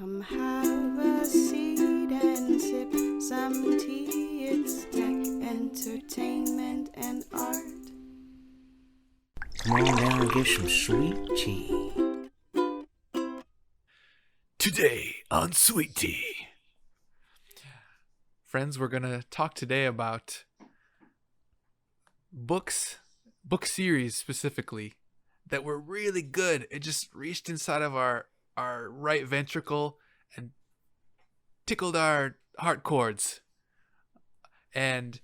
Come have a seat and sip some tea. It's tech, entertainment, and art. Come on down and get some sweet tea. Today on SweetTea. Friends, we're going to talk today about book series specifically that were really good. It just reached inside of our right ventricle and tickled our heart chords. And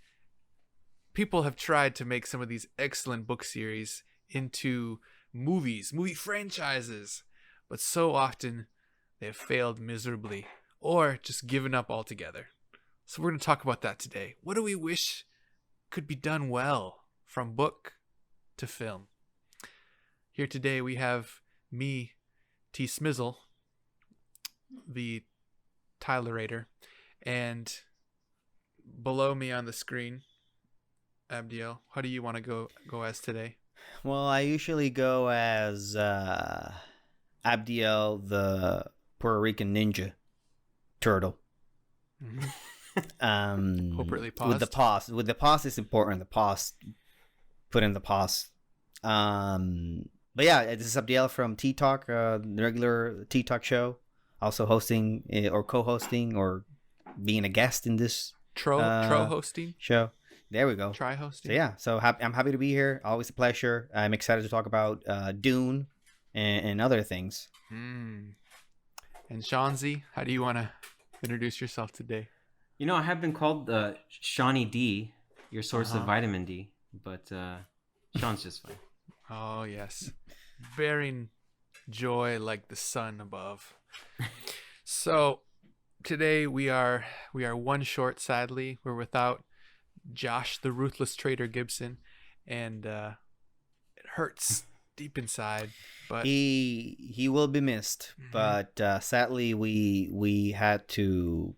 people have tried to make some of these excellent book series into movie franchises, but so often they have failed miserably or just given up altogether. So we're going to talk about that today. What do we wish could be done well from book to film? Here today we have me, T. Smizzle, the Tylerator, and below me on the screen, Abdiel. How do you want to go as today? Well, I usually go as Abdiel, the Puerto Rican ninja turtle. Mm-hmm. Appropriately paused. With the pause is important. The pause, put in the pause. But yeah, this is Abdiel from Tea Talk, the regular Tea Talk show. Also hosting or co-hosting or being a guest in this Tro hosting show. There we go. Try hosting. So yeah, I'm happy to be here. Always a pleasure. I'm excited to talk about Dune and other things. And Shanzi, how do you want to introduce yourself today? You know, I have been called Shawnee D, your source of vitamin D, but Sean's just fine. Oh, yes. Bearing joy like the sun above. So today we are one short, sadly. We're without Josh, the ruthless trader Gibson, and it hurts deep inside. But he will be missed. Mm-hmm. But sadly, we had to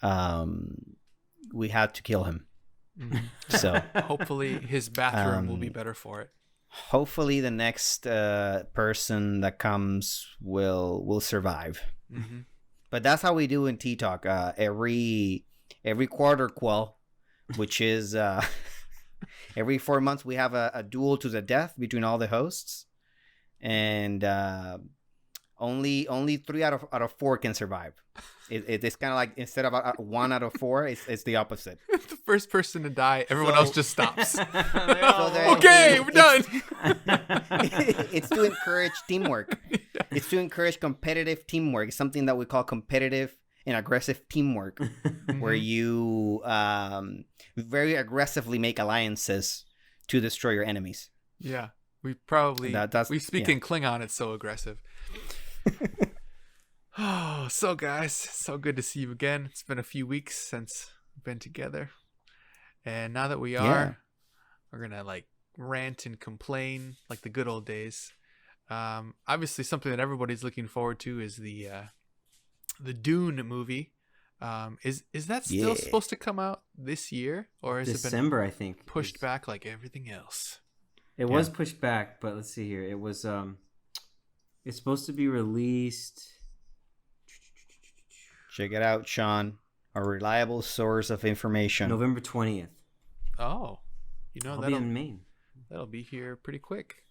kill him. Mm-hmm. So hopefully his bathroom will be better for it. Hopefully the next person that comes will survive. Mm-hmm. But that's how we do in Tea Talk. Every quarter quell, which is every 4 months, we have a duel to the death between all the hosts, and only 3 out of 4 can survive. It's kind of like instead of 1 out of 4, it's the opposite. The first person to die, everyone else just stops. Okay, we're done. It's to encourage teamwork. It's to encourage competitive teamwork. It's something that we call competitive and aggressive teamwork, where you very aggressively make alliances to destroy your enemies. Yeah, we probably we speak in Klingon. It's so aggressive. Oh, so guys, so good to see you again. It's been a few weeks since we've been together, and now that we are, we're gonna like rant and complain like the good old days. Obviously, something that everybody's looking forward to is the Dune movie. Is that still supposed to come out this year, or has December, it been I think, pushed back like everything else? It was pushed back, but let's see here. It was it's supposed to be released. Check it out, Sean. A reliable source of information. November 20th. Oh, I'll be in Maine. That'll be here pretty quick,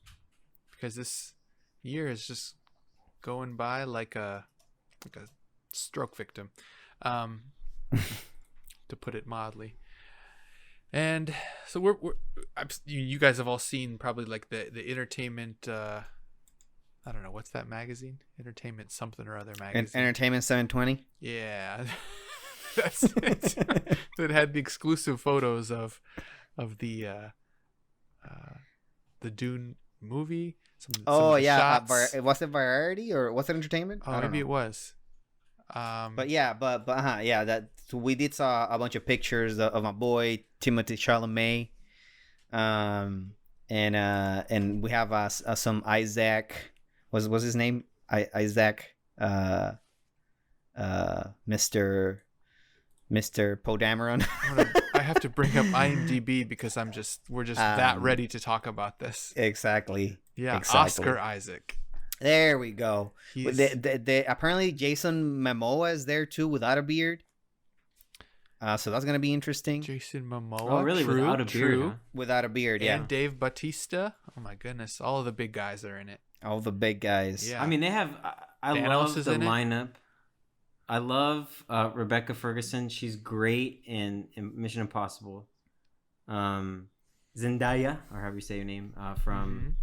because this year is just going by like a stroke victim, to put it mildly. And so you guys have all seen probably like the entertainment. I don't know, what's that magazine? Entertainment something or other magazine. Entertainment 720. Yeah, that's it. That had the exclusive photos of the Dune movie. Some shots. Was it Variety or was it Entertainment? Oh, maybe it was. But that so we did saw a bunch of pictures of my boy Timothée Chalamet, and we have some Isaac. Was his name Isaac? Mr. Poe Dameron. I have to bring up IMDb because we're just that ready to talk about this. Exactly. Yeah, exactly. Oscar Isaac. There we go. He's Apparently Jason Momoa is there too without a beard. So that's gonna be interesting. Jason Momoa. Oh, really? True, Without a beard, true. huh? Without a beard, yeah. And Dave Bautista. Oh my goodness, all of the big guys are in it. All the big guys. Yeah. I mean, they have. I Thanos love is the in it. lineup. I love Rebecca Ferguson. She's great in Mission Impossible. Zendaya, or however you say your name, from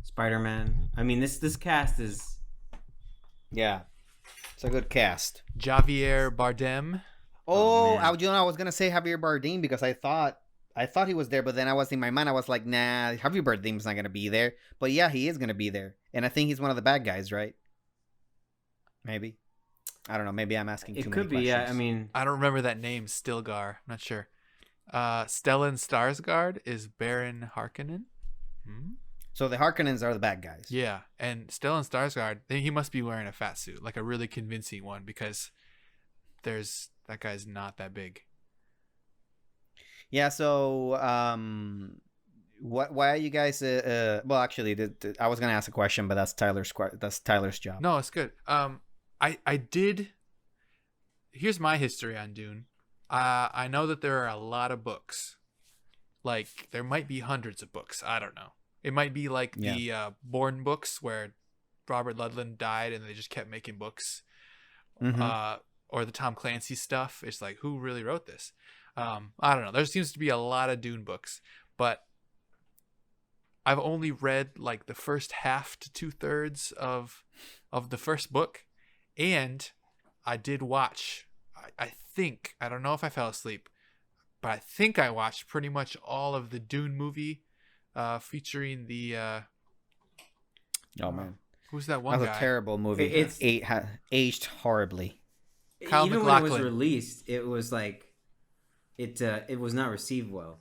Spider-Man. I mean, this cast is. Yeah. It's a good cast. Javier Bardem. Oh, man. I was gonna say Javier Bardem because I thought he was there, but then I was in my mind. I was like, nah, Javier Bardem's not gonna be there. But yeah, he is gonna be there, and I think he's one of the bad guys, right? Maybe. I don't know. Maybe I'm asking too It many could be. questions. Yeah. I mean, I don't remember that name. Stilgar. I'm not sure. Stellan Skarsgård is Baron Harkonnen. So the Harkonnens are the bad guys. Yeah, and Stellan Skarsgård, he must be wearing a fat suit, like a really convincing one, because that guy's not that big. Yeah. So, why are you guys? Well, actually, I was gonna ask a question, but that's Tyler's job. No, it's good. I did. Here's my history on Dune. I know that there are a lot of books. Like there might be hundreds of books. I don't know. It might be like the Bourne books where Robert Ludlum died and they just kept making books. Or the Tom Clancy stuff. It's like, who really wrote this? I don't know. There seems to be a lot of Dune books, but I've only read like the first half to 2/3 of the first book, and I did watch. I think, I don't know if I fell asleep, but I think I watched pretty much all of the Dune movie, featuring the. Oh man, who's that one that's guy? a terrible movie. It's- aged horribly. Kyle even when it MacLachlan. was released, it was like it was not received well.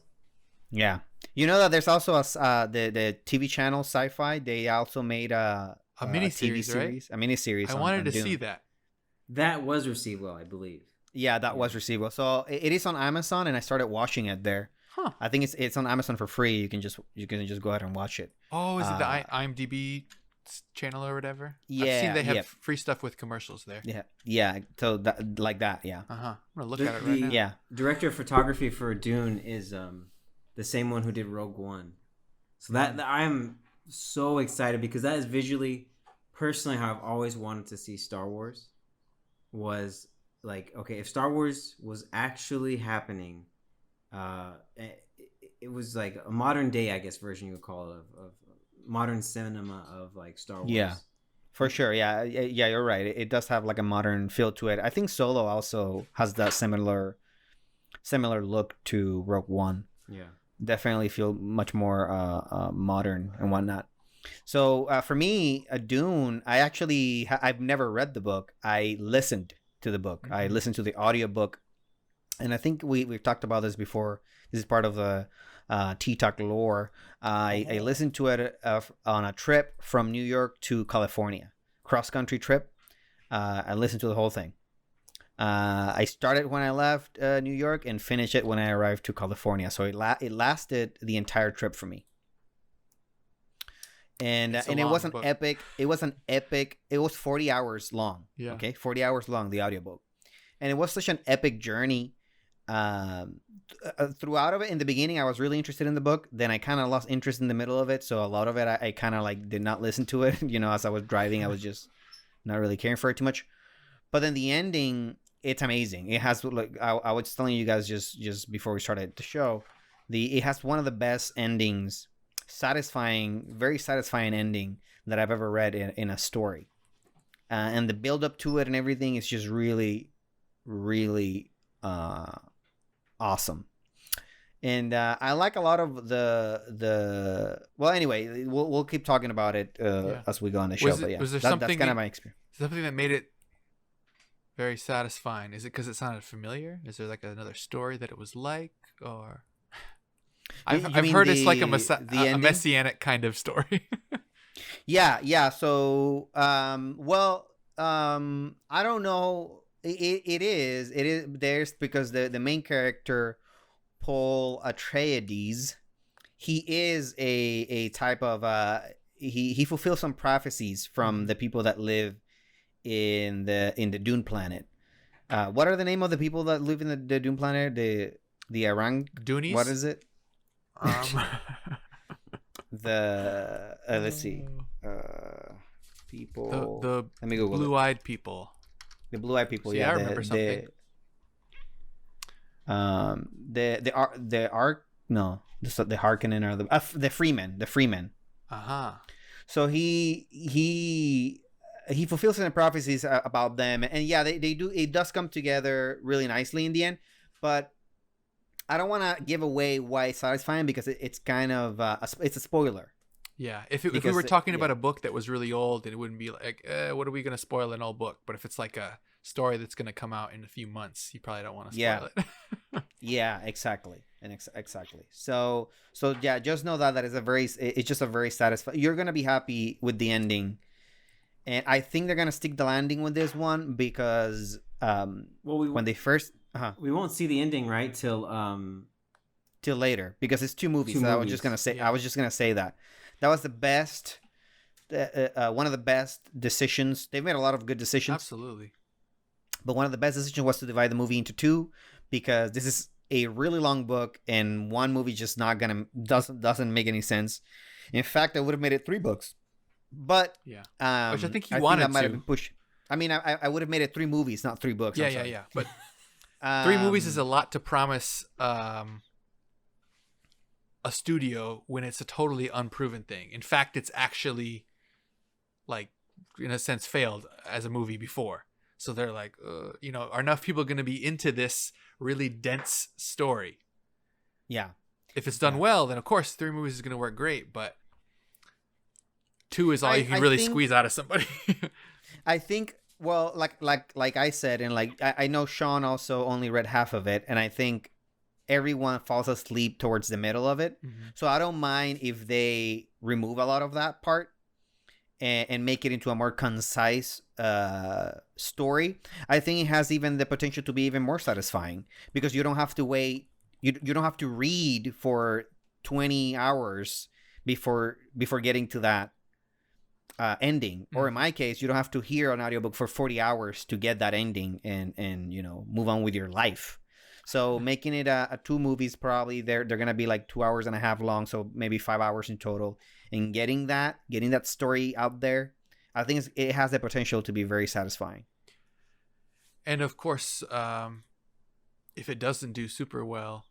Yeah, you know that there's also the TV channel Sci-Fi. They also made a miniseries, TV right? series, a miniseries. I on wanted to Dune. see that. That was received well, I believe. Yeah, that was received well. So it is on Amazon, and I started watching it there. Huh. I think it's on Amazon for free. You can just go ahead and watch it. Oh, is it the IMDb channel or whatever? I've Yeah, seen they have yeah. free stuff with commercials there. Yeah. So like that, yeah. I'm gonna look The- at it right the- now. Yeah. Director of photography for Dune is the same one who did Rogue One. So that I am so excited because that is visually, personally, how I've always wanted to see Star Wars. Was like, okay, if Star Wars was actually happening, it was like a modern day, I guess, version you would call it of modern cinema of like Star Wars. Yeah. For sure, yeah, you're right. It does have like a modern feel to it. I think Solo also has that similar look to Rogue One. Yeah. Definitely feel much more modern and whatnot. So for me, Dune, I've never read the book. I listened to the book. I listened to the audiobook, and I think we've talked about this before. This is part of the Tea Talk lore. I listened to it on a trip from New York to California, cross-country trip. I listened to the whole thing. I started when I left New York and finished it when I arrived to California. So it lasted the entire trip for me. And It's a it long was an book. epic. It was an epic. It was 40 hours long. Yeah. Okay, 40 hours long, the audiobook, and it was such an epic journey. Throughout of it, in the beginning, I was really interested in the book. Then I kind of lost interest in the middle of it. So a lot of it, I kind of like did not listen to it. As I was driving, I was just not really caring for it too much. But then the ending, it's amazing. It has like I was telling you guys just before we started the show, it has one of the best endings, very satisfying ending that I've ever read in a story, and the build up to it and everything is just really, really awesome. And I like a lot of the well. Anyway, we'll keep talking about it as we go on the show. Was But yeah, there that's something kind of my experience. Something that made it very satisfying. Is it because it sounded familiar? Is there like another story that it was like, or I've mean heard it's like a the ending? messianic kind of story. Yeah. So, I don't know. It is. There's because the main character, Paul Atreides, he is a type of he fulfills some prophecies from the people that live in the Dune planet. What are the name of the people that live in the Dune planet? The Orang Doonies? What is it? Um, Let's see. People. the Let me Google it. blue-eyed people. The blue-eyed people. See, Yeah, I remember something. The Ark. No, the Harkonnen are the Freemen. The Freemen. Uh-huh. So he fulfills some prophecies about them, and yeah, they do. It does come together really nicely in the end, but I don't want to give away why it's satisfying because it's kind of it's a spoiler. Yeah, if we Because were talking about yeah. a book that was really old, it wouldn't be like, what are we going to spoil an old book? But if it's like a story that's going to come out in a few months, you probably don't want to spoil it. Yeah, exactly, and exactly. So yeah, just know that it's just a very satisfying. You're gonna be happy with the ending, and I think they're gonna stick the landing with this one because when they first we won't see the ending right till later because it's two movies. Two So I was movies. just gonna say Yeah. I was just gonna say that was the best. One of the best decisions. They've made a lot of good decisions. Absolutely. But one of the best decisions was to divide the movie into two because this is a really long book and one movie just doesn't make any sense. In fact, I would have made it 3 books. But Yeah. Which I think he that wanted might have to. been pushed. I mean, I would have made it 3 movies, not 3 books. Yeah, I'm yeah, sorry. yeah. But 3 movies is a lot to promise a studio when it's a totally unproven thing. In fact, it's actually, like, in a sense, failed as a movie before. So they're like, are enough people going to be into this really dense story? Yeah. If it's done well, then of course 3 movies is going to work great. But 2 is all you can really squeeze out of somebody. I think, well, like I said, and like I know Sean also only read half of it, and I think everyone falls asleep towards the middle of it. Mm-hmm. So I don't mind if they remove a lot of that part and make it into a more concise story. I think it has even the potential to be even more satisfying because you don't have to wait. You don't have to read for 20 hours before getting to that ending. Or in my case, you don't have to hear an audiobook for 40 hours to get that ending and move on with your life. So making it a 2 movies, probably they're gonna be like 2 hours and a half long, so maybe 5 hours in total. And getting that story out there, I think it has the potential to be very satisfying. And of course, if it doesn't do super well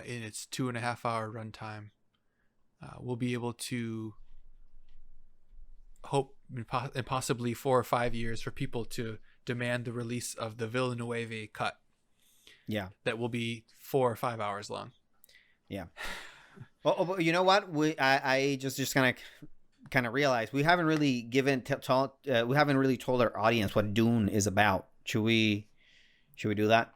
in its 2.5-hour runtime, we'll be able to hope and possibly 4 or 5 years for people to demand the release of the Villeneuve cut. Yeah, That will be 4 or 5 hours long. Yeah. Well, you know what? I just kind of realized we haven't really we haven't really told our audience what Dune is about. Should we do that?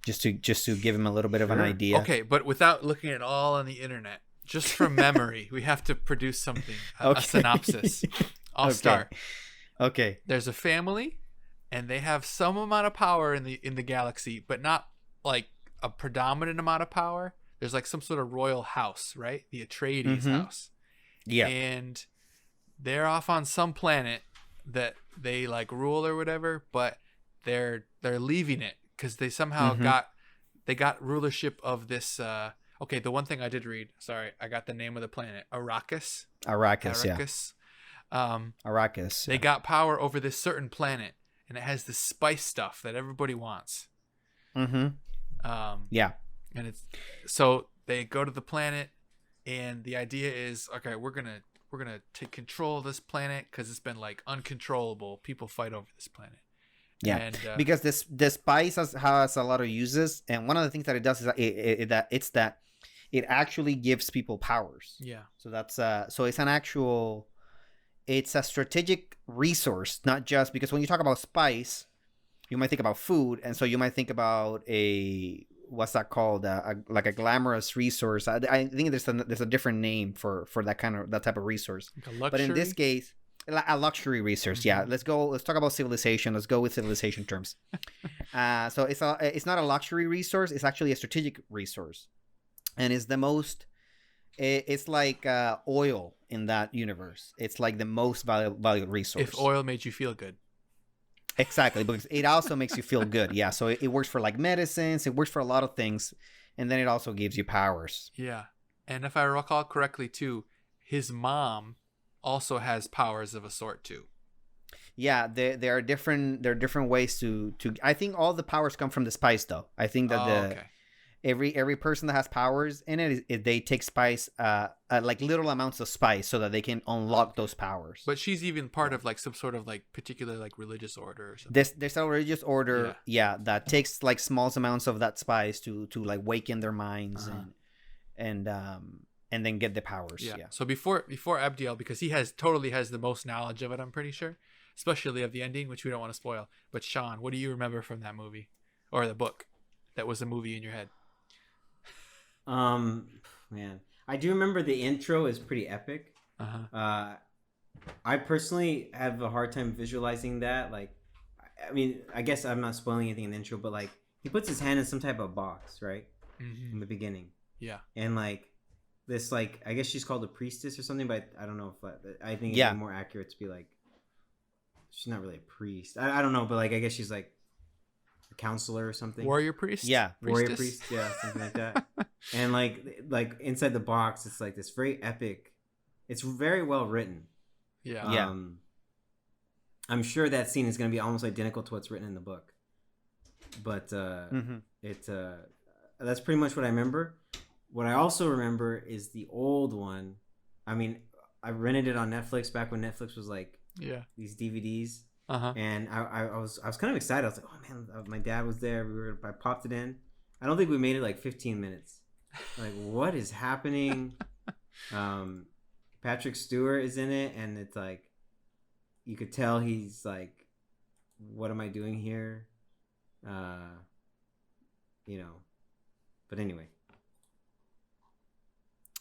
Just to give them a little bit of an idea. Okay, but without looking at all on the internet, just from memory, we have to produce something, a synopsis. I'll start. Okay. There's a family, and they have some amount of power in the galaxy, but not like a predominant amount of power. There's like some sort of royal house, right? The Atreides house. Yeah. And they're off on some planet that they like rule or whatever, but they're leaving it because they somehow got rulership of this. Okay, the one thing I did read. Sorry, I got the name of the planet. Arrakis. Arrakis. Arrakis. They got power over this certain planet, and it has this spice stuff that everybody wants. Yeah. And it's so they go to the planet, and the idea is, okay, we're gonna take control of this planet because it's been like uncontrollable. People fight over this planet. Yeah, and, because the spice has a lot of uses, and one of the things that it does is that it actually gives people powers. Yeah. So that's so it's a strategic resource, not just because when you talk about spice, you might think about food, and so you might think about what's that called? Like a glamorous resource. I think there's a different name for that type of resource. Like but in this case, a luxury resource. Yeah. Let's talk about civilization. Let's go with civilization terms. So it's not a luxury resource. It's actually a strategic resource, and it's the most It's like oil in that universe. It's like the most valuable resource. If oil made you feel good. Exactly, because it also makes you feel good. Yeah, so it works for like medicines. It works for a lot of things, and then it also gives you powers. Yeah. And if I recall correctly, too, his mom also has powers of a sort, too. Yeah, there are different ways to. I think all the powers come from the spice, though. I think that Okay. every person that has powers in it, they take spice, like little amounts of spice, so that they can unlock those powers. But she's even part of like some sort of like particular like religious order or something. There's a religious order, that takes like small amounts of that spice to like waken their minds and then get the powers. Yeah. So before Abdiel, because he totally has the most knowledge of it, I'm pretty sure, especially of the ending, which we don't want to spoil. But Sean, what do you remember from that movie or the book that was a movie in your head? Man, I do remember the intro is pretty epic. I personally have a hard time visualizing that. Like, I mean, I guess I'm not spoiling anything in the intro, but like he puts his hand in some type of box, right? In the beginning. Yeah. And like this, like I guess she's called a priestess or something, but I don't know if I think it'd be more accurate to be like she's not really a priest. I don't know, but like I guess she's like a counselor or something. Warrior priest. Yeah. Warrior priest. Yeah, something like that. And like inside the box, it's like this very epic. It's very well written. Yeah. I'm sure that scene is going to be almost identical to what's written in the book. But that's pretty much what I remember. What I also remember is the old one. I mean, I rented it on Netflix back when Netflix was like these DVDs. And I was kind of excited. I was like, oh man, my dad was there. I popped it in. I don't think we made it like 15 minutes. Like, what is happening? Patrick Stewart is in it, and it's like you could tell he's like, what am I doing here? But anyway.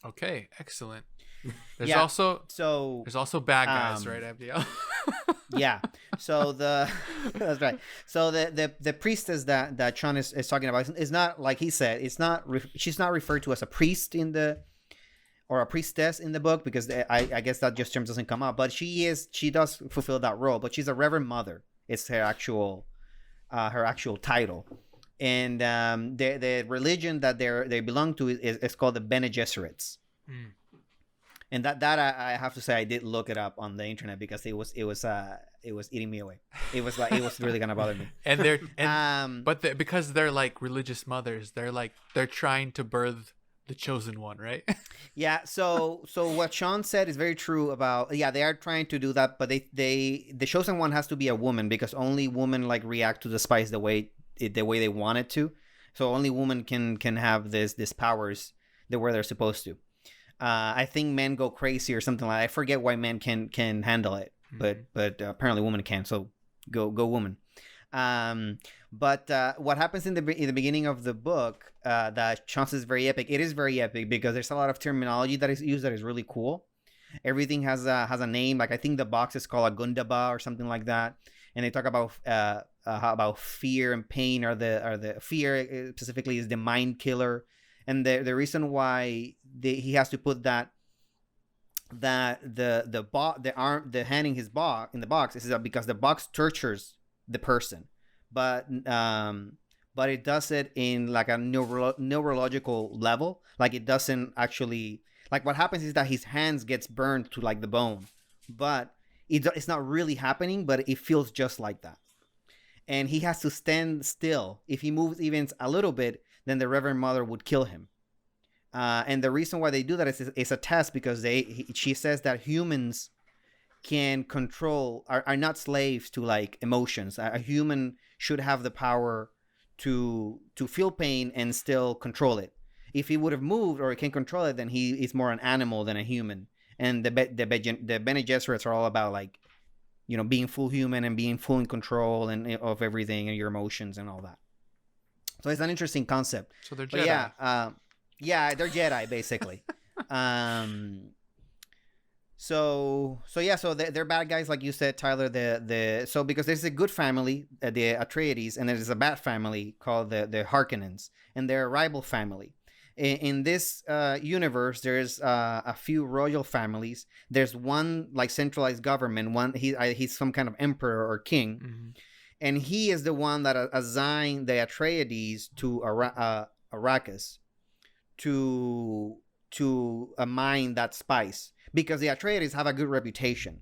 Okay, excellent. There's Yeah, also bad guys, right, Abdiel? Yeah. So that's right. So the priestess that Sean is talking about is not, like he said, she's not referred to as a priest or a priestess in the book, because I guess that just term doesn't come up, but she does fulfill that role, but she's a Reverend Mother. It's her actual title. And the religion that they belong to is called the Bene Gesserits. And that I have to say, I did look it up on the internet because it was eating me away. It was really gonna bother me. Because they're like religious mothers, they're trying to birth the chosen one, right? Yeah. So what Sean said is very true about, they are trying to do that, but the chosen one has to be a woman, because only women like react to the spice the way they want it to. So only women can have this powers the way they're supposed to. I think men go crazy or something like that. I forget why men can handle it, but apparently women can. So go woman. But what happens in the beginning of the book, that chance is very epic. It is very epic because there's a lot of terminology that is used that is really cool. Everything has a name. Like I think the box is called a Gundaba or something like that, and they talk about how about fear and pain are the fear specifically is the mind killer. And the reason why he has to put the hand in his box in the box is that because the box tortures the person, but it does it in like a neurological level. Like it doesn't actually, like what happens is that his hands gets burned to like the bone, but it's not really happening, but it feels just like that. And he has to stand still. If he moves even a little bit, then the Reverend Mother would kill him. And the reason why they do that is a test, because she says that humans can control, are not slaves to like emotions. A human should have the power to feel pain and still control it. If he would have moved or he can control it, then he is more an animal than a human. And the Bene Gesserits are all about like, being full human and being full in control and of everything and your emotions and all that. So it's an interesting concept. So they're Jedi. They're Jedi basically. So they're bad guys, like you said, Tyler. So because there's a good family, the Atreides, and there's a bad family called the Harkonnens, and they're a rival family. In this universe, there's a few royal families. There's one like centralized government. He's some kind of emperor or king, Mm-hmm. and he is the one that assigned the Atreides to Arrakis to mine that spice because the Atreides have a good reputation.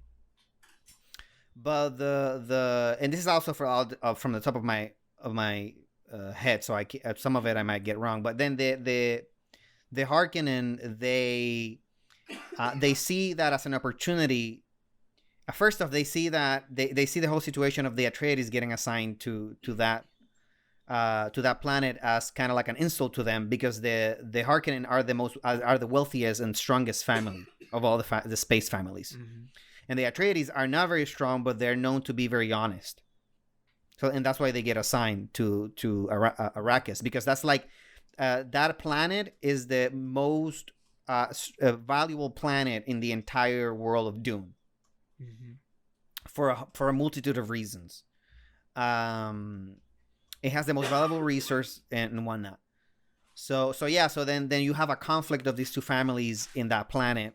But the and this is also from the top of my head, so some of it I might get wrong. But then the Harkonnen, they see that as an opportunity. First off, they see that they see the whole situation of the Atreides getting assigned to that planet as kind of like an insult to them because the Harkonnen are the wealthiest and strongest family of all the space families. Mm-hmm. And the Atreides are not very strong, but they're known to be very honest. So, and that's why they get assigned to Arrakis, because that's like that planet is the most valuable planet in the entire world of Dune, Mm-hmm. for a multitude of reasons. It has the most valuable resource and whatnot. So then you have a conflict of these two families in that planet.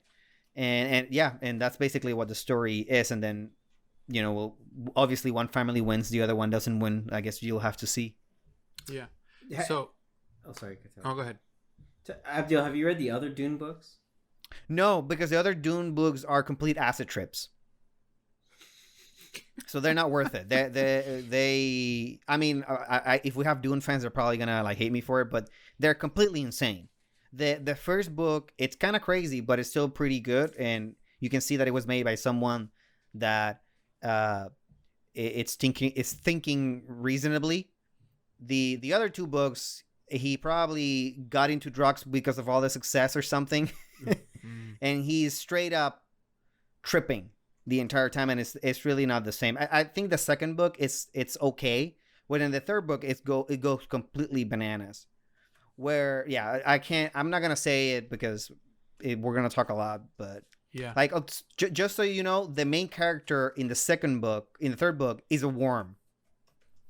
And that's basically what the story is. And then, obviously one family wins, the other one doesn't win. I guess you'll have to see. Yeah. So, sorry. go ahead. Abdul, have you read the other Dune books? No, because the other Dune books are complete acid trips. So they're not worth it. I mean, if we have Dune fans, they're probably gonna like hate me for it, but they're completely insane. The first book, it's kind of crazy, but it's still pretty good, and you can see that it was made by someone that it's thinking reasonably. The other two books, he probably got into drugs because of all the success or something, and he's straight up tripping the entire time, and it's really not the same. I think the second book it's okay, but in the third book it goes completely bananas. Where I'm not gonna say it because we're gonna talk a lot, but Yeah. like just so you know, the main character in the third book is a worm.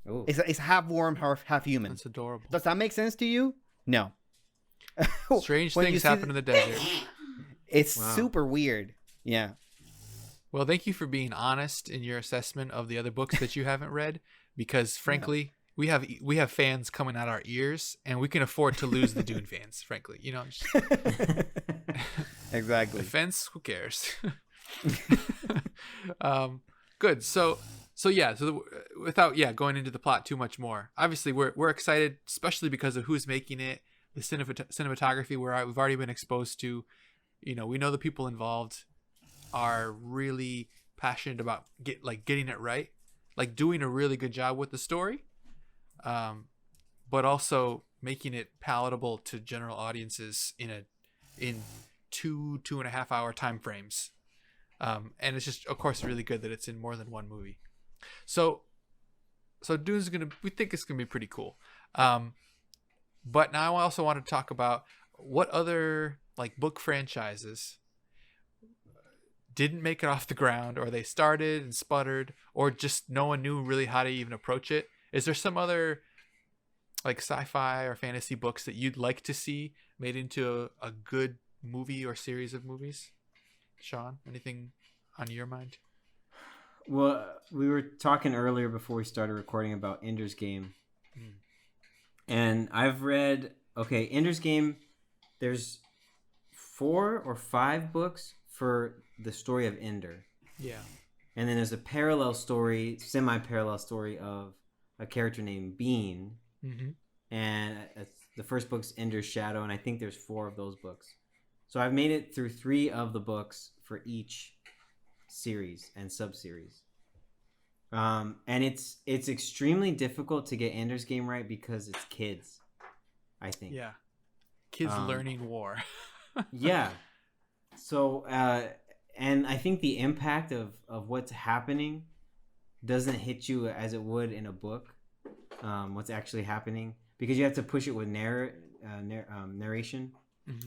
Oh, It's half worm, half human. That's adorable. Does that make sense to you? No. Strange When you things see happen in the desert. It's Wow. super weird. Yeah. Well, thank you for being honest in your assessment of the other books that you haven't read, because frankly, we have fans coming out our ears, and we can afford to lose the Dune fans. Frankly, just, Exactly. defense. Who cares? Good. So without going into the plot too much more, obviously we're excited, especially because of who's making it, the cinematography we've already been exposed to. We know the people involved are really passionate about getting it right, like doing a really good job with the story, but also making it palatable to general audiences in 2.5 hour time frames. And it's just, of course, really good that it's in more than one movie. So Dune's we think it's gonna be pretty cool. But now I also want to talk about what other like book franchises didn't make it off the ground, or they started and sputtered, or just no one knew really how to even approach it. Is there some other like sci-fi or fantasy books that you'd like to see made into a good movie or series of movies? Sean, anything on your mind? well, we were talking earlier before we started recording about Ender's Game, and I've read Ender's Game. There's 4 or 5 books for the story of Ender. Yeah. And then there's a parallel story, semi-parallel story of a character named Bean. Mm-hmm. And the first book's Ender's Shadow, and I think there's 4 of those books. So I've made it through 3 of the books for each series and sub-series. And it's extremely difficult to get Ender's Game right because it's kids, I think. Yeah. Kids learning war. Yeah. So, and I think the impact of what's happening doesn't hit you as it would in a book. What's actually happening, because you have to push it with narration,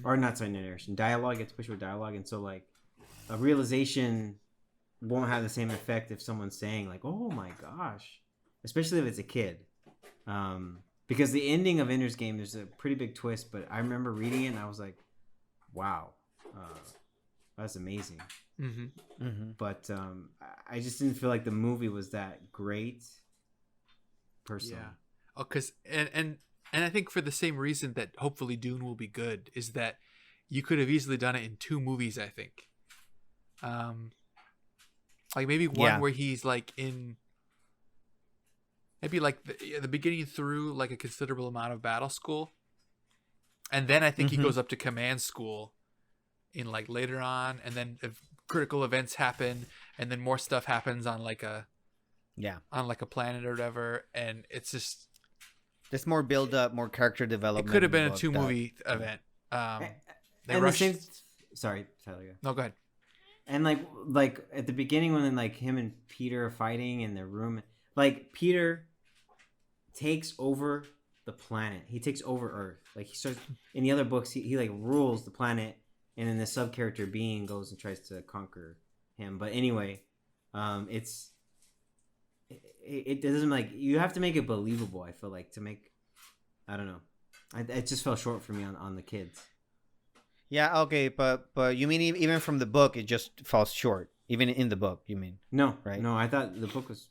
or not sorry, narration, dialogue. You have to push it with dialogue, and so like a realization won't have the same effect if someone's saying like, "Oh my gosh," especially if it's a kid. because the ending of Ender's Game, there's a pretty big twist. But I remember reading it and I was like, wow, that's amazing. But I just didn't feel like the movie was that great. Personally, Yeah. Oh, because and I think for the same reason that hopefully Dune will be good is that you could have easily done it in 2 movies. I think, like maybe one where he's like in, maybe like the beginning through like a considerable amount of battle school, and then I think he goes up to command school in like later on, and then if critical events happen, and then more stuff happens on like a planet or whatever, and it's just there's more build up, more character development. It could have been a 2-movie event. They rushed. Sorry, Tyler. Yeah. No, go ahead. And like at the beginning when like him and Peter are fighting in their room, like Peter takes over the planet. He takes over Earth. Like he starts in the other books, he like rules the planet, and then the sub character Being goes and tries to conquer him. But anyway, it doesn't, like, you have to make it believable. I feel like to make, I don't know, it just fell short for me on the kids. Yeah, okay, but you mean even from the book, it just falls short. Even in the book, you mean? No, right? No, I thought the book was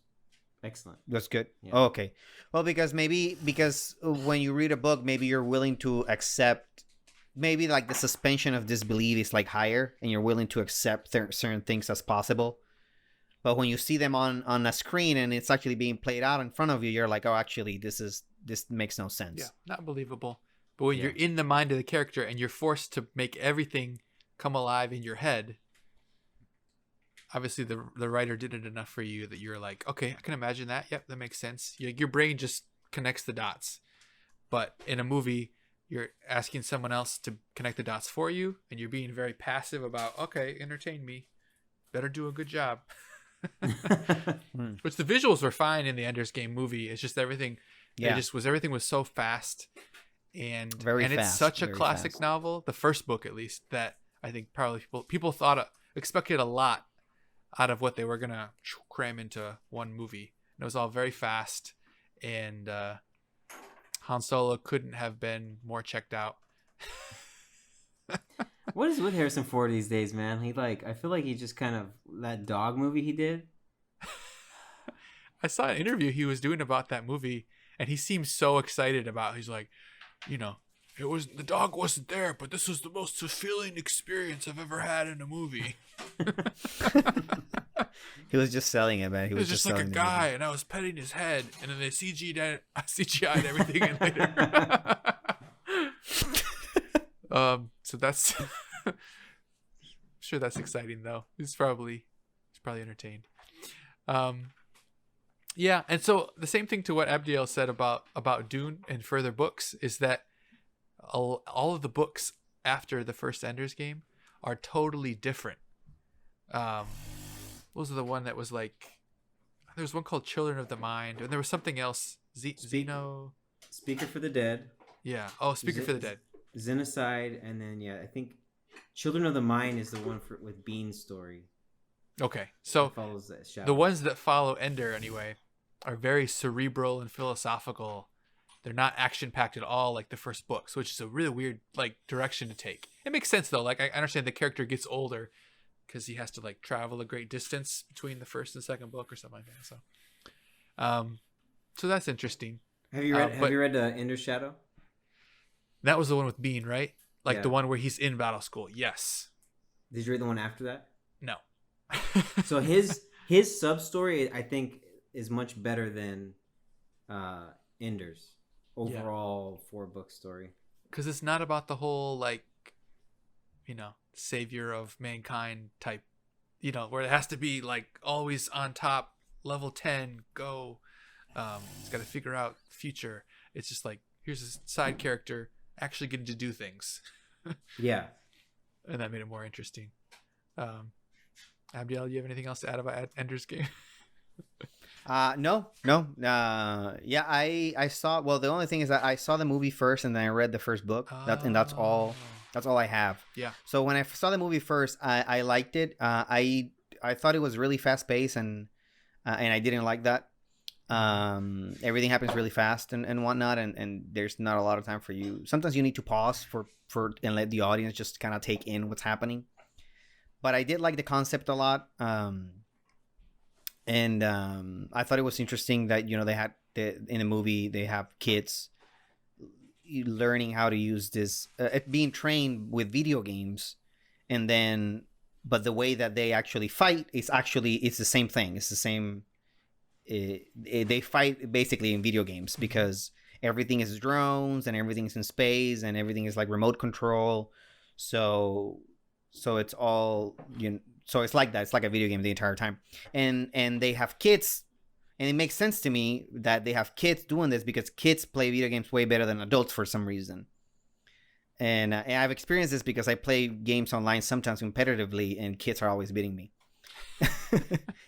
excellent. That's good. Yeah. Oh, okay. Well, because when you read a book, maybe you're willing to accept, maybe like the suspension of disbelief is like higher, and you're willing to accept certain things as possible. But when you see them on a screen and it's actually being played out in front of you, you're like, oh, actually, this makes no sense. Yeah, not believable. But when you're in the mind of the character and you're forced to make everything come alive in your head, obviously the writer did it enough for you that you're like, okay, I can imagine that. Yep, that makes sense. Your brain just connects the dots. But in a movie, you're asking someone else to connect the dots for you, and you're being very passive about, okay, entertain me. Better do a good job. Which the visuals were fine in the Ender's Game movie. It's just everything. Yeah. Everything was so fast. And it's such a classic novel, the first book at least, that I think probably people expected a lot out of what they were gonna cram into one movie. And it was all very fast, and Han Solo couldn't have been more checked out. What is with Harrison Ford these days, man? I feel like he just kind of, that dog movie he did. I saw an interview he was doing about that movie, and he seemed so excited about it. He's like, the dog wasn't there, but this was the most fulfilling experience I've ever had in a movie. He was just selling it, man. He was just like a guy, and I was petting his head, and then they CGI'd everything in later. So that's I'm sure that's exciting though. He's probably entertained. Yeah, and so the same thing to what Abdiel said about Dune and further books is that all of the books after the first Ender's Game are totally different. What was the one that was like? There was one called Children of the Mind, and there was something else. Xeno. Speaker for the Dead. Yeah. Oh, Speaker for the Dead. Xenocide, and then I think Children of the Mind is the one with Bean's story. Okay, so follows the ones that follow Ender anyway are very cerebral and philosophical. They're not action packed at all like the first books, which is a really weird direction to take. It makes sense though. Like I understand the character gets older because he has to travel a great distance between the first and second book or something like that. So that's interesting. Have you read Ender's Shadow? That was the one with Bean, right? The one where he's in battle school. Yes. Did you read the one after that? No. So his sub story, I think, is much better than Ender's overall 4-book story. Because it's not about the whole savior of mankind type, where it has to be always on top, level 10, go. It's got to figure out future. It's just here's a side character actually getting to do things. Yeah. And that made it more interesting. Abdiel, you have anything else to add about Ender's Game? No. Yeah, I saw. Well, the only thing is that I saw the movie first, and then I read the first book. And that's all. That's all I have. Yeah. So when I saw the movie first, I liked it. I thought it was really fast paced, and I didn't like that. Everything happens really fast and whatnot, and there's not a lot of time for you. Sometimes you need to pause for and let the audience just kind of take in what's happening. But I did like the concept a lot. And I thought it was interesting that they had in the movie they have kids learning how to use this, being trained with video games, and then but the way that they actually fight is it's the same thing. It's the same. They fight basically in video games because everything is drones and everything's in space and everything is like remote control. So it's all so it's like that. It's like a video game the entire time. And they have kids, and it makes sense to me that they have kids doing this because kids play video games way better than adults for some reason. And I've experienced this because I play games online sometimes competitively, and kids are always beating me.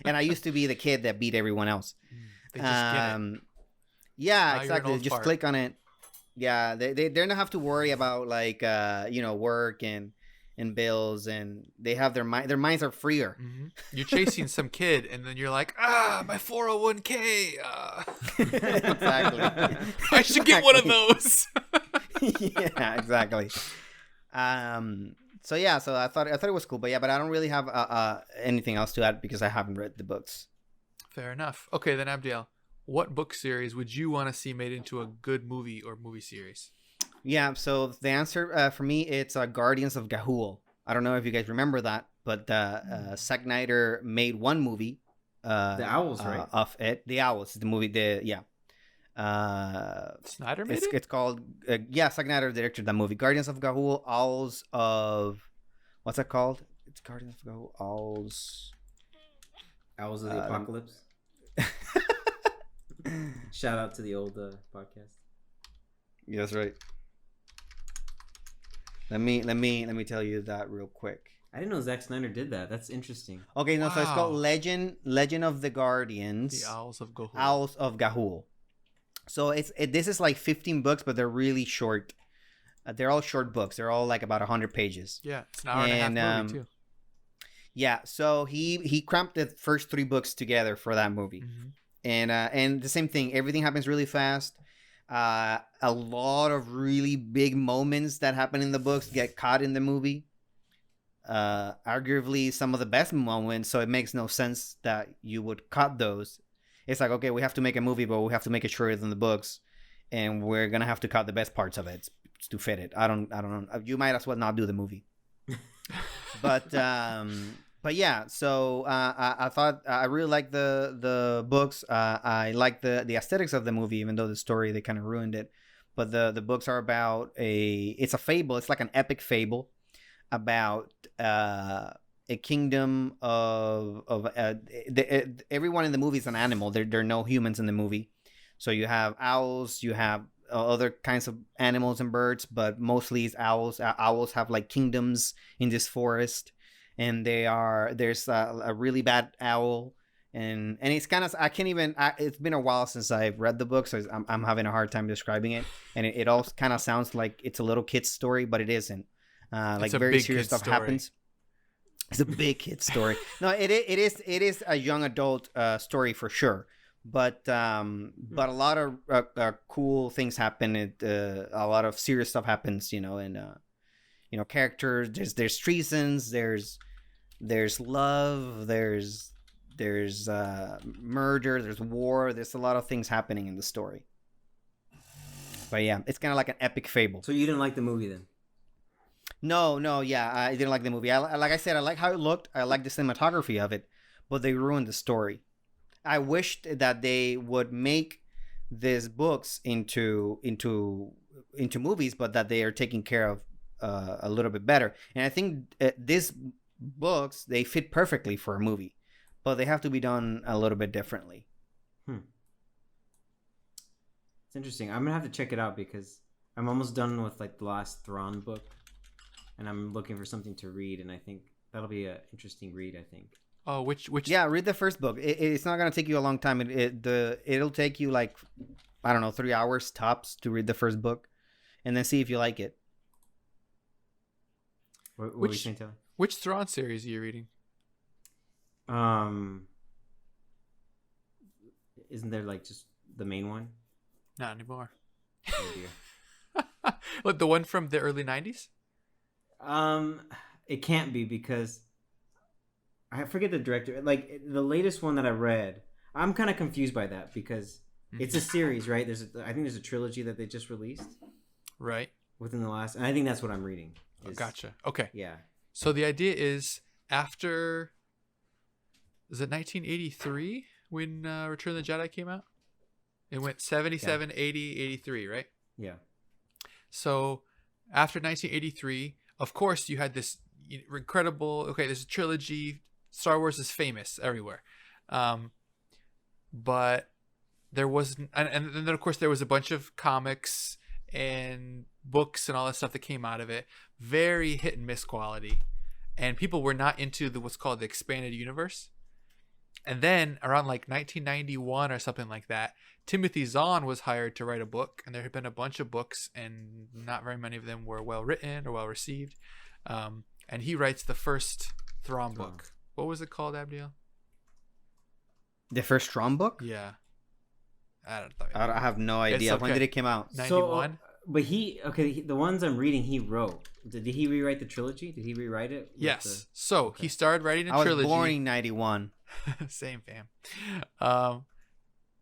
And I used to be the kid that beat everyone else. They just get it. Yeah, Now exactly. you're an Just old fart. click on it. Yeah, they don't have to worry about like work and bills, and they have their minds are freer. You're chasing some kid, and then you're like, my 401k. Exactly. I should get one of those. Yeah, exactly. So yeah, so I thought it was cool, but I don't really have anything else to add because I haven't read the books. Fair enough. Okay, then Abdiel, what book series would you want to see made into a good movie or movie series? Yeah, so the answer for me, it's Guardians of Gahul. I don't know if you guys remember that, but Zack Snyder made one movie. The Owls, right? Of it. The Owls, the movie. Snyder made it? It's called Zack Snyder directed that movie, Guardians of Gahul, Owls of, what's that called? It's Guardians of Gahul, Owls Owls of the Apocalypse. Shout out to the old podcast. Yeah, that's right. Let me tell you that real quick. I didn't know Zack Snyder did that. That's interesting. Okay, no, so it's called Wow. Legend of the Guardians. The Owls of Gahul. Owls of Gahul. So this is like 15 books, but they're really short. They're all short books. They're all like about 100 pages. Yeah, it's an hour and a half movie too. Yeah, so he cramped the first 3 books together for that movie. And the same thing. Everything happens really fast. A lot of really big moments that happen in the books get caught in the movie. Arguably some of the best moments, so it makes no sense that you would cut those. It's like, okay, we have to make a movie, but we have to make it shorter than the books, and we're gonna have to cut the best parts of it to fit it. I don't know. You might as well not do the movie. But yeah, so I thought I really liked the books. I like the aesthetics of the movie, even though the story they kind of ruined it. But the books are about it's a fable. It's like an epic fable about a kingdom of everyone in the movie is an animal. There are no humans in the movie. So you have owls, you have other kinds of animals and birds, but mostly it's owls. Owls have like kingdoms in this forest. And there's a really bad owl, and it's kind of, it's been a while since I've read the book, so I'm having a hard time describing it, and it all kind of sounds like it's a little kid's story, but it isn't. Like very serious stuff happens. It's a big kid story. No, it is a young adult story for sure, but a lot of cool things happen. A lot of serious stuff happens, and characters. There's treasons. There's love. There's murder. There's war. There's a lot of things happening in the story. But yeah, it's kind of like an epic fable. So you didn't like the movie then? No, yeah, I didn't like the movie. Like I said, I like how it looked. I like the cinematography of it, but they ruined the story. I wished that they would make these books into movies, but that they are taking care of a little bit better. And I think these books, they fit perfectly for a movie, but they have to be done a little bit differently. It's interesting. I'm gonna have to check it out because I'm almost done with like the last Thrawn book, and I'm looking for something to read, and I think that'll be an interesting read. I think. Oh, which? Yeah, read the first book. It's not gonna take you a long time. It'll take you like, I don't know, 3 hours tops to read the first book, and then see if you like it. What were you saying, Taylor? Which Thrawn series are you reading? isn't there like just the main one? Not anymore. Oh dear. What, the one from the early 90s? It can't be because I forget the director. Like the latest one that I read, I'm kind of confused by that because it's a series, right? I think there's a trilogy that they just released Right. within the last, and I think that's what I'm reading. Oh, gotcha. Okay. Yeah. So the idea is after, is it 1983 when Return of the Jedi came out? It went 77, 80, 83, right? Yeah. So after 1983, of course, you had this incredible, okay, there's a trilogy. Star Wars is famous everywhere. But there was, and then of course there was a bunch of comics and books and all that stuff that came out of it. Very hit and miss quality. And people were not into what's called the expanded universe. And then around like 1991 or something like that, Timothy Zahn was hired to write a book, and there had been a bunch of books, and not very many of them were well written or well received. And he writes the first Thrawn book. What was it called, Abdiel? The first Thrawn book? Yeah, I don't know. I have no idea. Okay. When did it come out? 91. But the ones I'm reading, he wrote. Did he rewrite the trilogy? Did he rewrite it? Yes. So he started writing a I was trilogy. born in 91. Same fam.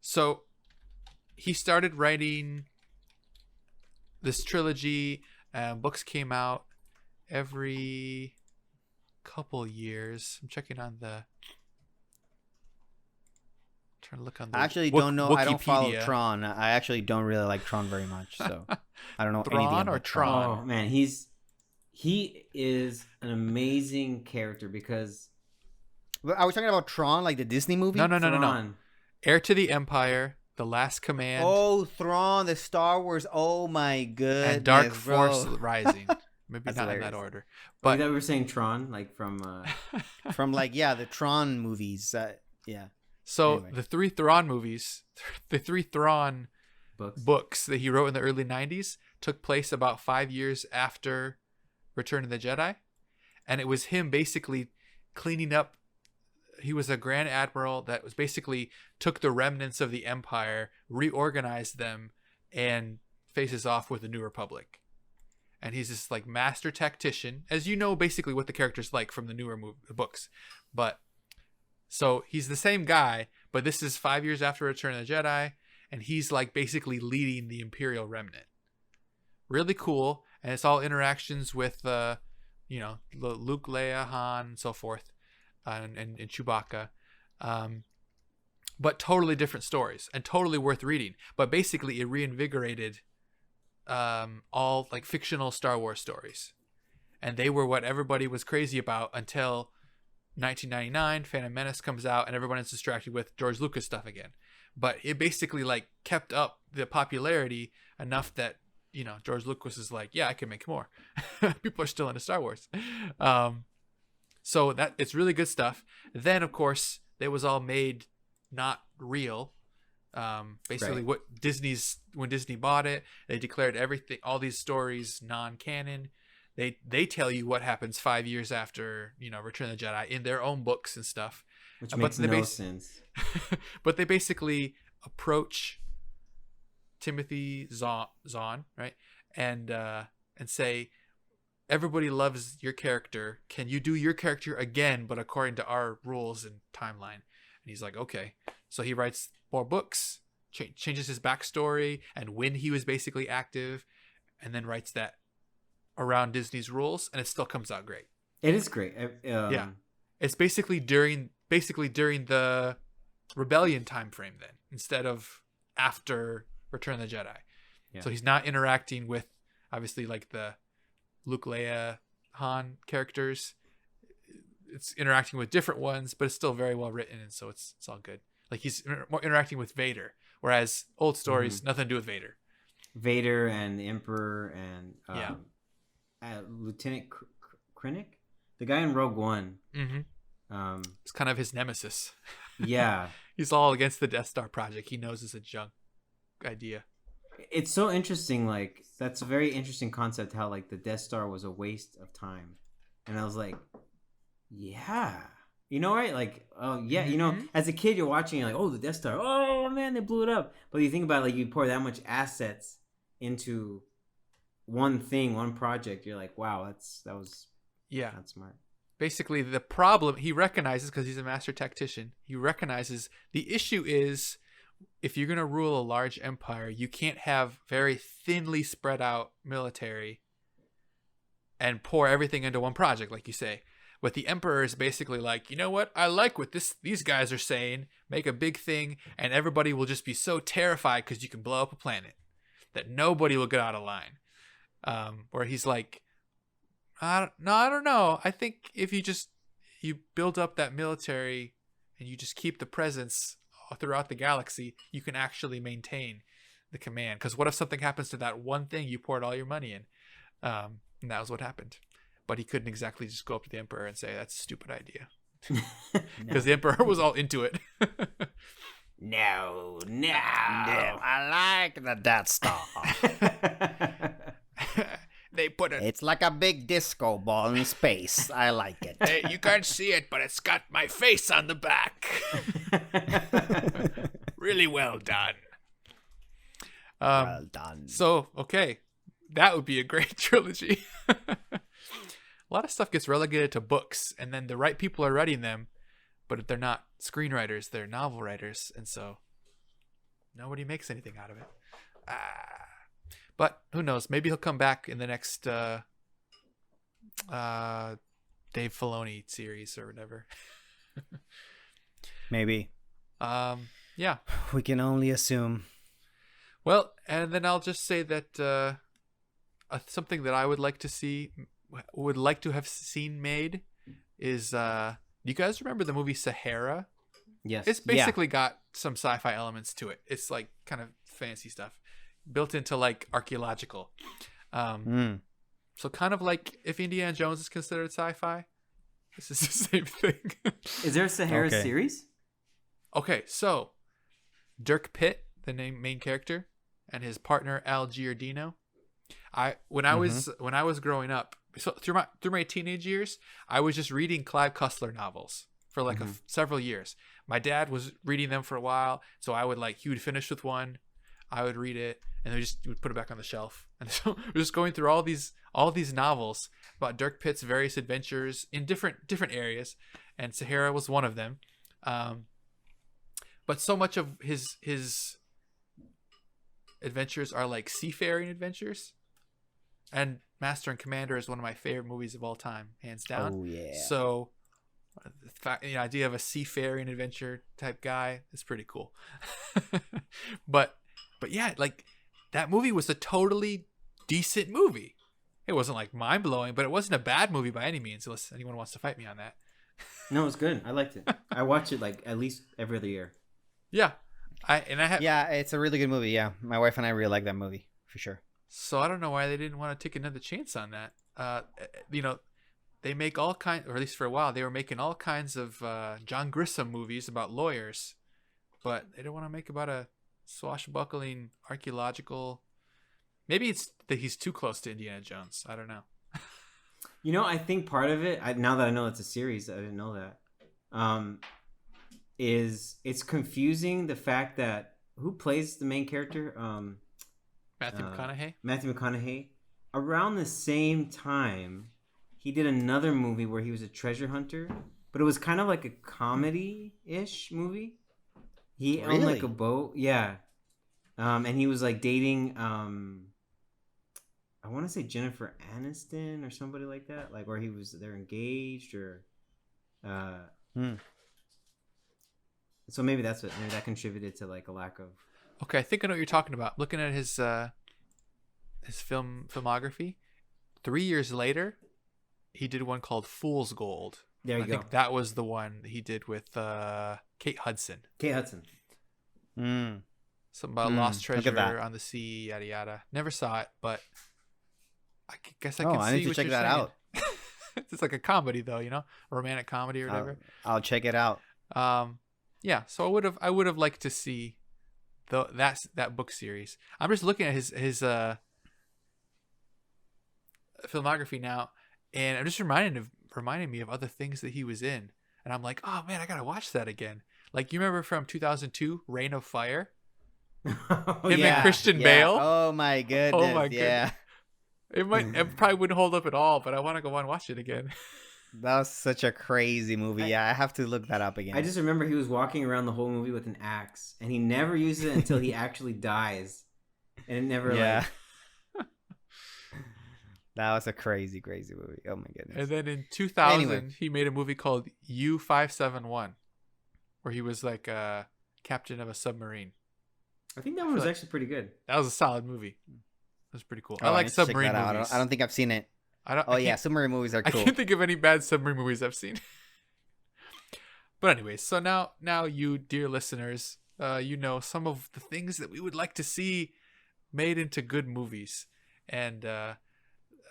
So he started writing this trilogy. Books came out every couple years. I'm checking on trying to look on the I actually don't know. I don't follow Wikipedia. Tron. I actually don't really like Tron very much, so I don't know Thrawn anything or about Tron? Oh man, he is an amazing character because But are we talking about Tron, like the Disney movie? No. Thrawn- Heir to the Empire, The Last Command, Oh, Thrawn, the Star Wars. Oh my goodness, and Dark bro. Force Rising. Maybe That's not in hilarious. that order. But But that we were saying Tron, like from From like the Tron movies. Yeah. so Anyway. the three Thrawn movies, the three Thrawn books. books that he wrote in the early 90s took place about 5 years after Return of the Jedi. And it was him basically cleaning up. He was a Grand Admiral that was basically took the remnants of the Empire, reorganized them, and faces off with the New Republic. And he's this like master tactician, as you know, basically what the character's like from the newer books. But so he's the same guy, but this is 5 years after Return of the Jedi, and he's like basically leading the Imperial remnant. Really cool, and it's all interactions with Luke, Leia, Han, and so forth, and Chewbacca. But totally different stories and totally worth reading. But basically, it reinvigorated all like fictional Star Wars stories, and they were what everybody was crazy about until 1999. Phantom Menace comes out, and everyone is distracted with George Lucas stuff again. But it basically like kept up the popularity enough that George Lucas is like, yeah, I can make more. People are still into Star Wars. So that it's really good stuff. Then of course it was all made not real. Basically Right. when Disney bought it, they declared everything, all these stories non-canon. They tell you what happens 5 years after, Return of the Jedi in their own books and stuff. Which But makes they no bas- sense. But they basically approach Timothy Zahn, right? And say, everybody loves your character. Can you do your character again, but according to our rules and timeline? And he's like, okay. So he writes more books, changes his backstory and when he was basically active, and then writes that around Disney's rules, and it still comes out great. It is great. Yeah. It's basically during the Rebellion time frame then, instead of after Return of the Jedi. Yeah. So he's not interacting with obviously like the Luke, Leia, Han characters. It's interacting with different ones, but it's still very well written, and so it's all good. Like he's more interacting with Vader, whereas old stories nothing to do with Vader. Vader and the Emperor and Lieutenant Krennic, the guy in Rogue One. Mm-hmm. It's kind of his nemesis. Yeah. He's all against the Death Star project. He knows it's a junk idea. It's so interesting. Like, that's a very interesting concept, how like the Death Star was a waste of time. And I was like, yeah, You know, right? Like, oh yeah, you know, Mhm. as a kid, you're watching, you're like, oh, the Death Star, oh man, they blew it up. But you think about it, like, you pour that much assets into one thing, one project, you're like, wow, that was Yeah. not smart. Basically, the problem he recognizes, because he's a master tactician, he recognizes the issue is if you're going to rule a large empire, you can't have very thinly spread out military and pour everything into one project, like you say. But the emperor is basically like, you know what? I like what these guys are saying. Make a big thing, and everybody will just be so terrified because you can blow up a planet that nobody will get out of line. Where he's like, I don't know. I think if you build up that military and you just keep the presence throughout the galaxy, you can actually maintain the command. Because what if something happens to that one thing you poured all your money in? And that was what happened. But he couldn't exactly just go up to the emperor and say, that's a stupid idea. Because the emperor was all into it. No. I like the Death Star. They put it. It's like a big disco ball in space. I like it. Hey, you can't see it, but it's got my face on the back. Really well done. Well done. So, okay. That would be a great trilogy. A lot of stuff gets relegated to books, and then the right people are writing them, but they're not screenwriters, they're novel writers, and so nobody makes anything out of it. But who knows? Maybe he'll come back in the next Dave Filoni series or whatever. Maybe. Yeah. We can only assume. Well, and then I'll just say that something that I would like to have seen made is do you guys remember the movie Sahara? Yes. It's basically got some sci-fi elements to it. It's like kind of fancy stuff built into like archaeological. So kind of like if Indiana Jones is considered sci-fi, this is the same thing. Is there a Sahara Okay. series? Okay, so Dirk Pitt, the main character, and his partner Al Giordino. When I was growing up, so through my teenage years, I was just reading Clive Cussler novels for like several years. My dad was reading them for a while, so he would finish with one, I would read it, and then we would put it back on the shelf. And so we're just going through all these novels about Dirk Pitt's various adventures in different areas, and Sahara was one of them. But so much of his adventures are like seafaring adventures, and Master and Commander is one of my favorite movies of all time, hands down. Oh, yeah. So the idea of a seafaring adventure type guy is pretty cool. but yeah, like that movie was a totally decent movie. It wasn't like mind blowing, but it wasn't a bad movie by any means, unless anyone wants to fight me on that. No, it's good. I liked it. I watch it like at least every other year. Yeah. Yeah, it's a really good movie. Yeah, my wife and I really like that movie for sure. So I don't know why they didn't want to take another chance on that. They make all kinds, or at least for a while, they were making all kinds of John Grisham movies about lawyers, but they don't want to make about a swashbuckling archaeological. Maybe it's that he's too close to Indiana Jones. I don't know. You know, I think part of it, now that I know it's a series, I didn't know that, is it's confusing the fact that who plays the main character? Matthew McConaughey? Matthew McConaughey. Around the same time, he did another movie where he was a treasure hunter, but it was kind of like a comedy-ish movie. He owned like a boat. Yeah. And he was like dating, I want to say Jennifer Aniston or somebody like that. Like where they're engaged or, so maybe that contributed to like a lack of. Okay, I think I know what you're talking about. Looking at his filmography, 3 years later, he did one called Fool's Gold. There you I go. think that was the one he did with Kate Hudson. Kate Hudson. Something about lost look at treasure that. on the sea, yada yada. Never saw it, but I guess I Oh, can I see need to what check you're that saying. out. It's like a comedy, though, a romantic comedy or whatever. I'll check it out. Yeah. So I would have liked to see that book series. I'm just looking at his filmography now, and I'm just reminding me of other things that he was in. and I'm like, oh man, I gotta watch that again. Like, you remember from 2002, Reign of Fire? Oh, Him and Christian yeah. Bale? Oh my goodness. Oh my yeah. It probably wouldn't hold up at all, but I want to go and watch it again. That was such a crazy movie. Yeah, I have to look that up again. I just remember he was walking around the whole movie with an axe, and he never uses it until he actually dies, and it never That was a crazy, crazy movie. Oh my goodness. And then in 2000, Anyway. he made a movie called U-571, where he was like a captain of a submarine. I think that one was actually pretty good. That was a solid movie. It was pretty cool. I Oh, like need to check submarine that out. movies. I don't think I've seen it. I Yeah, can't- submarine movies are I cool. can't think of any bad submarine movies I've seen. But anyways, so now you, dear listeners, you know some of the things that we would like to see made into good movies. And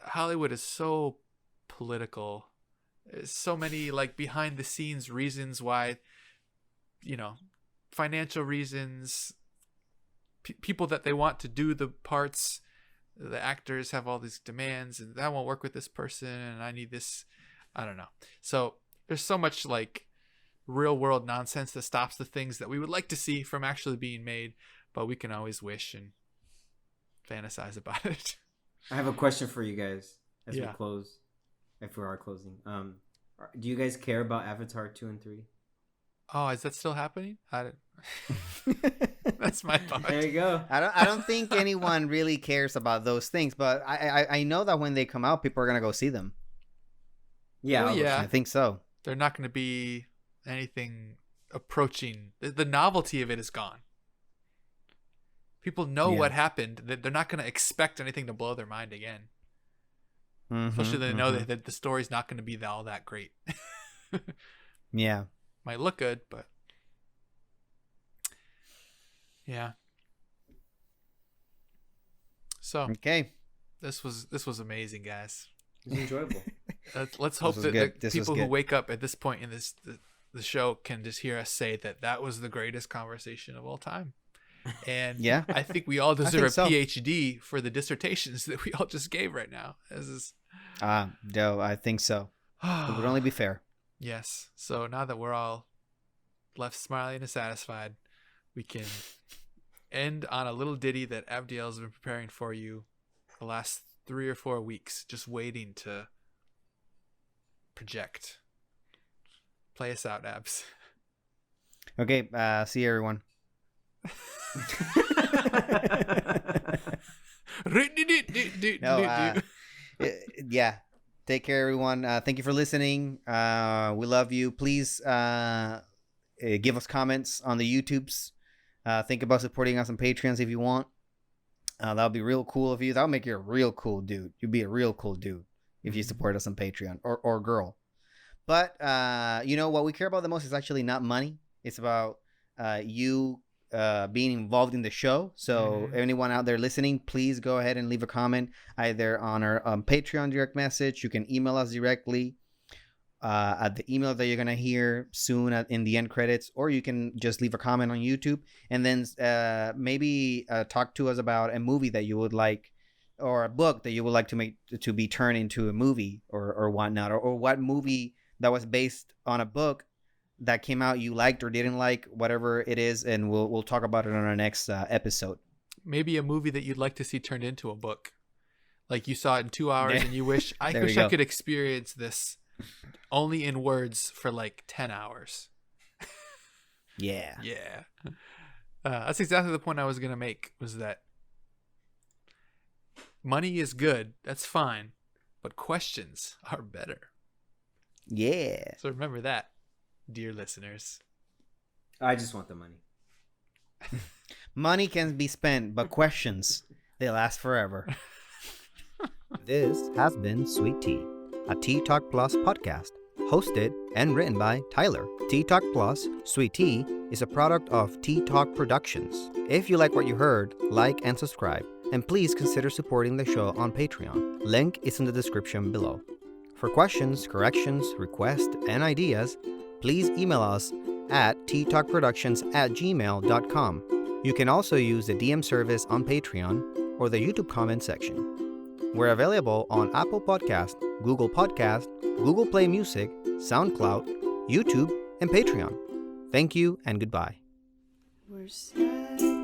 Hollywood is so political. There's so many like behind the scenes reasons why, you know, financial reasons, people that they want to do the parts. The actors have all these demands, and that won't work with this person, and I need this. I don't know. So there's so much like real world nonsense that stops the things that we would like to see from actually being made, but we can always wish and fantasize about it. I have a question for you guys as we Yeah. close, if we are closing. Do you guys care about Avatar 2 and 3? Oh, is that still happening? That's my thought. There you go. I don't think anyone really cares about those things, but I know that when they come out, people are gonna go see them. Yeah. Well, yeah. I think so. They're not going to be anything approaching. The novelty of it is gone. People know Yeah. what happened. They're not going to expect anything to blow their mind again. Mhm, Especially they know mhm. that the story's not going to be all that great. Yeah. Might look good, but yeah. So Okay. this was amazing, guys. It was enjoyable. Let's hope was that good. the This was people who good. wake up at this point in the show can just hear us say that was the greatest conversation of all time. And Yeah. I think we all deserve a so. PhD for the dissertations that we all just gave right now. This is No, I think so. It would only be fair. yes. So now that we're all left smiling and satisfied, we can end on a little ditty that Abdiel's been preparing for you the last 3 or 4 weeks, just waiting to project. Play us out, Abs. Okay. See you, everyone. No, yeah. Take care, everyone. Thank you for listening. We love you. Please give us comments on the YouTubes. Think about supporting us on Patreons if you want. That would be real cool of you. That would make you a real cool dude. You'd be a real cool dude if you support us on Patreon or girl. But you know what we care about the most is actually not money. It's about you being involved in the show. So anyone out there listening, please go ahead and leave a comment either on our Patreon direct message. You can email us directly at the email that you're going to hear soon in the end credits, or you can just leave a comment on YouTube and then maybe talk to us about a movie that you would like, or a book that you would like to be turned into a movie or whatnot, or what movie that was based on a book that came out you liked or didn't like, whatever it is, and we'll talk about it on our next episode. Maybe a movie that you'd like to see turned into a book. Like you saw it in 2 hours Yeah. and you wish I There we wish I go. could experience this only in words for like 10 hours. Yeah. Yeah. That's exactly the point I was going to make, was that money is good. That's fine. But questions are better. Yeah. So remember that, dear listeners. I just want the money. Money can be spent, but questions, they last forever. This has been Sweet Tea, a Tea Talk Plus podcast, hosted and written by Tyler. Tea Talk Plus, Sweet Tea, is a product of Tea Talk Productions. If you like what you heard, like and subscribe, and please consider supporting the show on Patreon. Link is in the description below. For questions, corrections, requests, and ideas, please email us at teatalkproductions@gmail.com. You can also use the DM service on Patreon or the YouTube comment section. We're available on Apple Podcast, Google Podcast, Google Play Music, SoundCloud, YouTube, and Patreon. Thank you and goodbye. We're sad.